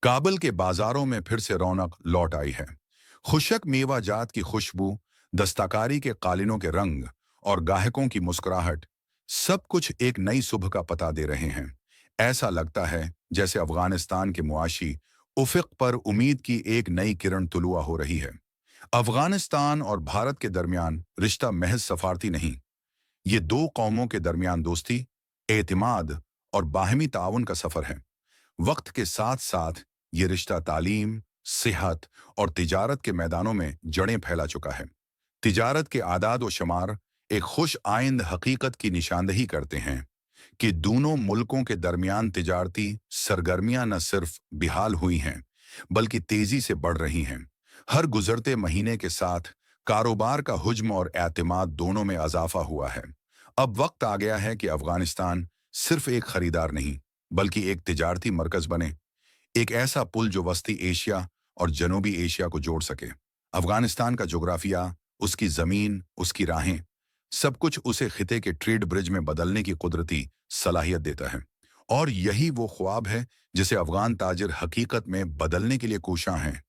काबुल के बाजारों में फिर से रौनक लौट आई है। खुशक मेवा जात की खुशबू, दस्तकारी के कालीनों के रंग और गाहकों की मुस्कुराहट, सब कुछ एक नई सुबह का पता दे रहे हैं। ऐसा लगता है जैसे अफगानिस्तान के मुआशी उफ़क़ पर उम्मीद की एक नई किरण तुलुआ हो रही है। अफगानिस्तान और भारत के दरमियान रिश्ता महज सफारती नहीं, ये दो कौमों के दरमियान दोस्ती, एतमाद और बाहमी ताउन का सफर है। वक्त के साथ साथ ये रिश्ता तालीम, सेहत और तिजारत के मैदानों में जड़ें फैला चुका है। तिजारत के आदाद व शुमार एक खुश आइंद हकीकत की निशानदही करते हैं कि दोनों मुल्कों के दरमियान तिजारती सरगर्मियां न सिर्फ बिहाल हुई हैं, बल्कि तेजी से बढ़ रही हैं। हर गुजरते महीने के साथ कारोबार का हुज्म और एतमाद दोनों में इजाफा हुआ है। अब वक्त आ गया है कि अफगानिस्तान सिर्फ एक खरीदार नहीं, बल्कि एक तिजारती मरकज बने, एक ऐसा पुल जो वस्ती एशिया और जनूबी एशिया को जोड़ सके। अफगानिस्तान का जोग्राफिया, उसकी जमीन, उसकी राहें, सब कुछ उसे खिते के ट्रेड ब्रिज में बदलने की कुदरती सलाहियत देता है। और यही वो ख्वाब है जिसे अफगान ताजिर हकीकत में बदलने के लिए कोशां हैं।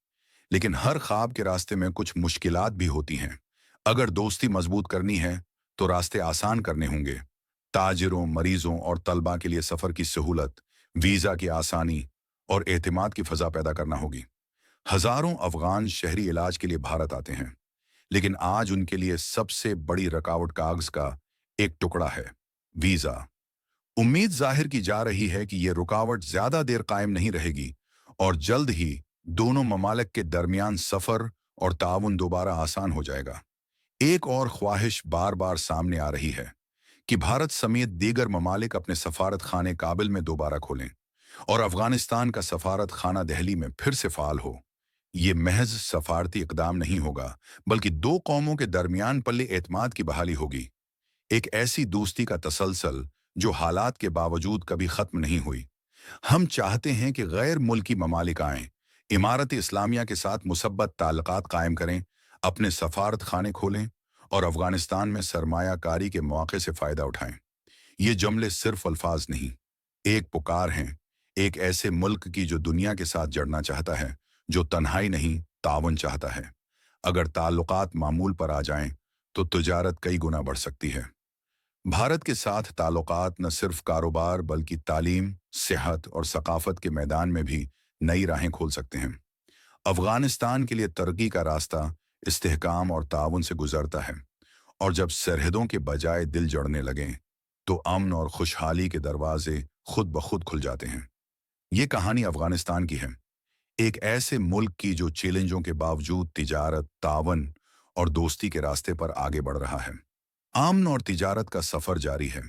लेकिन हर ख्वाब के रास्ते में कुछ मुश्किलात भी होती हैं। अगर दोस्ती मजबूत करनी है तो रास्ते आसान करने होंगे। ताजिरों, मरीजों और तलबा के लिए सफ़र की सहूलत, वीज़ा की आसानी और एतमाद की फ़ज़ा पैदा करना होगी। हज़ारों अफ़गान शहरी इलाज के लिए भारत आते हैं, लेकिन आज उनके लिए सबसे बड़ी रुकावट कागज़ का एक टुकड़ा है, वीज़ा। उम्मीद जाहिर की जा रही है कि ये रुकावट ज़्यादा देर कायम नहीं रहेगी और जल्द ही दोनों ममालिक के दरमियान सफ़र और ताउन दोबारा आसान हो जाएगा। एक और ख्वाहिश बार बार सामने आ रही है कि भारत समेत दीगर ममालिक अपने सफारत खाने काबिल में दोबारा खोलें और अफगानिस्तान का सफारत खाना दिल्ली में फिर से फाल हो। ये महज सफारती इकदाम नहीं होगा, बल्कि दो कौमों के दरमियान पल्ले एतमाद की बहाली होगी। एक ऐसी दोस्ती का तसलसल जो हालात के बावजूद कभी खत्म नहीं हुई। हम चाहते हैं कि गैर मुल्की ममालिक आएं, इमारत इस्लामिया के साथ मुसब्बत ताल्लुकात कायम करें, अपने सफारत खाने खोलें और अफगानिस्तान में सरमायाकारी के मौके से फ़ायदा उठाएं। ये जुमले सिर्फ अल्फाज नहीं, एक पुकार हैं, एक ऐसे मुल्क की जो दुनिया के साथ जड़ना चाहता है, जो तन्हाई नहीं, ताउन चाहता है। अगर ताल्लुकात मामूल पर आ जाएं, तो तिजारत कई गुना बढ़ सकती है। भारत के साथ ताल्लुकात न सिर्फ कारोबार बल्कि तालीम, सेहत और सकाफत के मैदान में भी नई राहें खोल सकते हैं। अफगानिस्तान के लिए तरक्की का रास्ता इस्तेहकाम और ताउन से गुजरता है, और जब सरहदों के बजाय दिल जड़ने लगें, तो अमन और खुशहाली के दरवाजे खुद ब खुद खुल जाते हैं। ये कहानी अफगानिस्तान की है, एक ऐसे मुल्क की जो चैलेंजों के बावजूद तिजारत, तावन और दोस्ती के रास्ते पर आगे बढ़ रहा है। अमन और तिजारत का सफर जारी है,